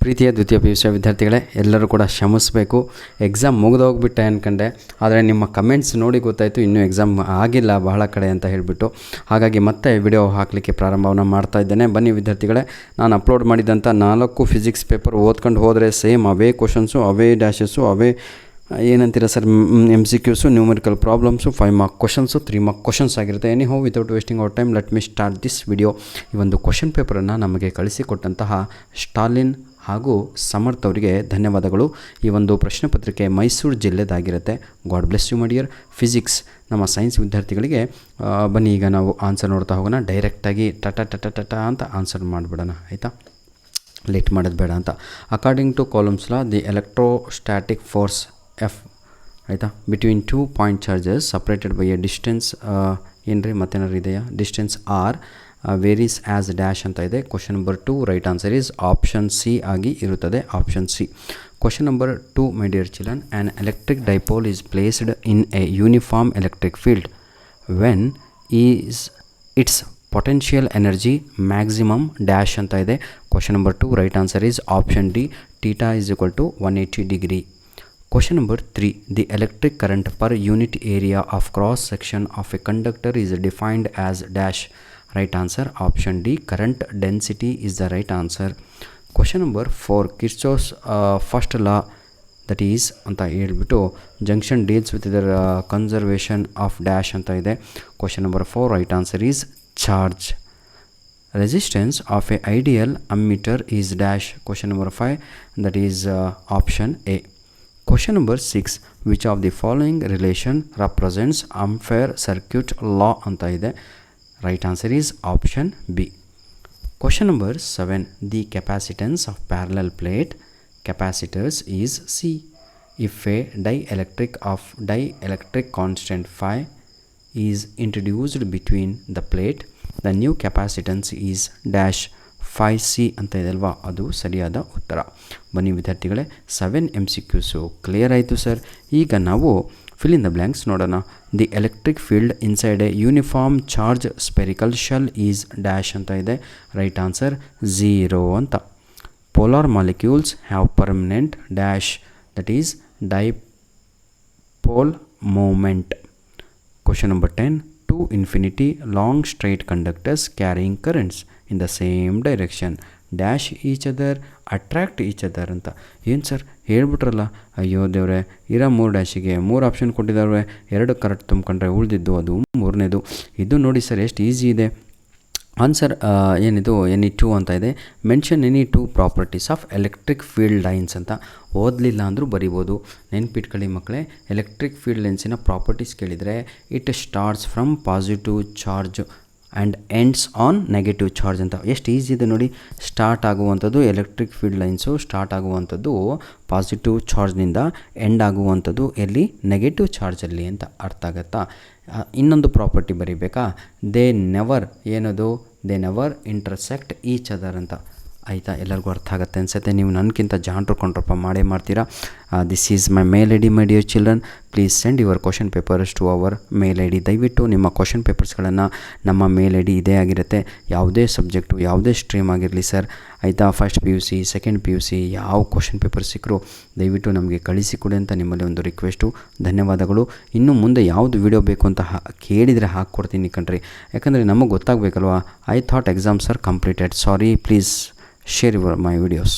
ಪ್ರೀತಿಯ ದ್ವಿತೀಯ PUC ವಿದ್ಯಾರ್ಥಿಗಳೇ, ಎಲ್ಲರೂ ಕೂಡ ಕ್ಷಮಿಸಬೇಕು. ಎಕ್ಸಾಮ್ ಮುಗಿದೋಗ್ಬಿಟ್ಟೆ ಅಂದ್ಕೊಂಡೆ, ಆದರೆ ನಿಮ್ಮ ಕಮೆಂಟ್ಸ್ ನೋಡಿ ಗೊತ್ತಾಯಿತು ಇನ್ನೂ ಎಕ್ಸಾಮ್ ಆಗಿಲ್ಲ ಬಹಳ ಕಡೆ ಅಂತ ಹೇಳಿಬಿಟ್ಟು. ಹಾಗಾಗಿ ಮತ್ತೆ ವಿಡಿಯೋ ಹಾಕಲಿಕ್ಕೆ ಪ್ರಾರಂಭವನ್ನು ಮಾಡ್ತಾ ಇದ್ದೇನೆ. ಬನ್ನಿ ವಿದ್ಯಾರ್ಥಿಗಳೇ, ನಾನು ಅಪ್ಲೋಡ್ ಮಾಡಿದಂಥ 4 ಫಿಸಿಕ್ಸ್ ಪೇಪರ್ ಓದ್ಕೊಂಡು ಹೋದರೆ ಸೇಮ್ ಅವೇ ಕ್ವಶನ್ಸು, ಅವೇ ಡ್ಯಾಶಸ್ಸು, ಅವೇ ಏನಂತೀರ sir MCQs, numerical problems, 5 mark questions, 3 mark questions ಆಗಿರುತ್ತೆ. Anyhow without wasting our time let me start this video. ಈ ಒಂದು ಕ್ವಶನ್ ಪೇಪರನ್ನು ನಮಗೆ ಕಳಿಸಿಕೊಟ್ಟಂತಹ ಸ್ಟಾಲಿನ್ ಹಾಗೂ ಸಮರ್ಥ್ ಅವರಿಗೆ ಧನ್ಯವಾದಗಳು. ಈ ಒಂದು ಪ್ರಶ್ನೆ ಪತ್ರಿಕೆ ಮೈಸೂರು ಜಿಲ್ಲೆದಾಗಿರುತ್ತೆ. God bless you my dear. Physics ನಮ್ಮ ಸೈನ್ಸ್ ವಿದ್ಯಾರ್ಥಿಗಳಿಗೆ ಬನ್ನಿ ಈಗ ನಾವು ಆನ್ಸರ್ ನೋಡ್ತಾ ಹೋಗೋಣ. ಡೈರೆಕ್ಟಾಗಿ ಟಟ ಅಂತ ಆನ್ಸರ್ ಮಾಡಿಬಿಡೋಣ, ಆಯಿತಾ? ಲೇಟ್ ಮಾಡೋದು ಬೇಡ ಅಂತ. According to Coulomb's law the electrostatic force F, ಆಯಿತಾ, between 2 point charges separated by a distance ಏನ್ರಿ ಮತ್ತೇನಾದ್ರು ಇದೆಯಾ, distance r varies as dash ಅಂತ ಇದೆ. Question number 2 right answer is option C ಆಗಿ ಇರುತ್ತದೆ, option C. Question number 2 my dear children, an electric dipole is placed in a uniform electric field when is its potential energy maximum dash ಅಂತ ಇದೆ. Question number 2 right answer is option D, theta is equal to 180 degree. Question number 3. The electric current per unit area of cross section of a conductor is defined as dash. Right answer option D, current density is the right answer. Question number 4. Kirchhoff's first law, that is anta helbiಟ್ಟು junction deals with the conservation of dash anta ide. Question number 4 right answer is charge. Resistance of a ideal ammeter is dash. Question number 5, that is option A. Question number 6. Which of the following relation represents Ampere circuit law anta ide. Right answer is option B. Question number 7. The capacitance of parallel plate capacitors is C. If a dielectric constant phi is introduced between the plate, the new capacitance is dash. 5C ಅಂತ ಇದೆ ಅಲ್ವಾ, ಅದು ಸರಿಯಾದ ಉತ್ತರ. ಬನ್ನಿ ವಿದ್ಯಾರ್ಥಿಗಳೇ, 7 MCQs clear ಆಯಿತು sir. ಈಗ ನಾವು ಫಿಲ್ ಇನ್ ದ ಬ್ಲ್ಯಾಂಕ್ಸ್ ನೋಡೋಣ. The electric field inside a uniform charge spherical shell is dash ಅಂತ ಇದೆ. ರೈಟ್ ಆನ್ಸರ್ 0 ಅಂತ. Polar molecules have permanent dash, that is dipole moment. Question number 10. To infinity long straight conductors carrying currents in the same direction dash each other attract each other ಅಂತ. ಏನು sir ಹೇಳ್ಬಿಟ್ರಲ್ಲ, ಅಯ್ಯೋ ದೇವ್ರೆ, ಇರೋ 3 ಡ್ಯಾಶಿಗೆ 3 option ಕೊಟ್ಟಿದ್ದಾರೆ, 2 correct ತುಂಬ್ಕೊಂಡ್ರೆ ಉಳಿದಿದ್ದು ಅದು 3ನೇದು. ಇದು ನೋಡಿ ಸರ್ ಎಷ್ಟು ಈಸಿ ಇದೆ. ಆನ್ಸರ್ ಏನಿದು NE2 ಅಂತ ಇದೆ. Mention NE2 properties of electric field lines ಅಂತ. ಓದಲಿಲ್ಲ ಅಂದರೂ ಬರಿಬೋದು, ನೆನ್ಪಿಟ್ಕೊಳ್ಳಿ ಮಕ್ಕಳೇ. ಎಲೆಕ್ಟ್ರಿಕ್ ಫೀಲ್ಡ್ ಲೈನ್ಸಿನ ಪ್ರಾಪರ್ಟೀಸ್ ಕೇಳಿದರೆ it starts from positive charge and ends on negative charge ಅಂತ. ಎಷ್ಟು ಈಸಿ ಇದೆ ನೋಡಿ. ಸ್ಟಾರ್ಟ್ ಆಗುವಂಥದ್ದು ಎಲೆಕ್ಟ್ರಿಕ್ ಫೀಲ್ಡ್ ಲೈನ್ಸು ಸ್ಟಾರ್ಟ್ ಆಗುವಂಥದ್ದು ಪಾಸಿಟಿವ್ ಚಾರ್ಜ್ನಿಂದ, ಎಂಡ್ ಆಗುವಂಥದ್ದು ಎಲ್ಲಿ, ನೆಗೆಟಿವ್ ಚಾರ್ಜಲ್ಲಿ ಅಂತ ಅರ್ಥ ಆಗುತ್ತಾ? ಇನ್ನೊಂದು ಪ್ರಾಪರ್ಟಿ ಬರೀಬೇಕಾ? They never intersect each other ಅಂತ. ಆಯಿತಾ, ಎಲ್ಲರಿಗೂ ಅರ್ಥ ಆಗುತ್ತೆ ಅನಿಸುತ್ತೆ. ನೀವು ನನಗಿಂತ ಜಾಣರು ಕೊಂಡ್ರಪ್ಪ ಮಾಡೇ ಮಾಡ್ತೀರಾ. This is my mail I D my dear children. Please send your question papers to our mail I D. ದಯವಿಟ್ಟು ನಿಮ್ಮ ಕ್ವಶನ್ ಪೇಪರ್ಸ್ಗಳನ್ನು ನಮ್ಮ ಮೇಲ್ ಐ ಡಿ ಇದೇ ಆಗಿರುತ್ತೆ. ಯಾವುದೇ ಸಬ್ಜೆಕ್ಟು, ಯಾವುದೇ ಸ್ಟ್ರೀಮ್ ಆಗಿರಲಿ ಸರ್, ಆಯಿತಾ, ಫಸ್ಟ್ PUC, ಸೆಕೆಂಡ್ PUC, ಯಾವ ಕ್ವಶನ್ ಪೇಪರ್ ಸಿಕ್ಕರೂ ದಯವಿಟ್ಟು ನಮಗೆ ಕಳಿಸಿಕೊಡಿ ಅಂತ ನಿಮ್ಮಲ್ಲಿ ಒಂದು ರಿಕ್ವೆಸ್ಟು. ಧನ್ಯವಾದಗಳು. ಇನ್ನು ಮುಂದೆ ಯಾವುದು ವಿಡಿಯೋ ಬೇಕು ಅಂತ ಕೇಳಿದರೆ ಹಾಕ್ಕೊಡ್ತೀನಿ ಕಣ್ರಿ, ಯಾಕಂದರೆ ನಮಗೆ ಗೊತ್ತಾಗಬೇಕಲ್ವಾ. I thought exams are completed. Sorry, please share my videos.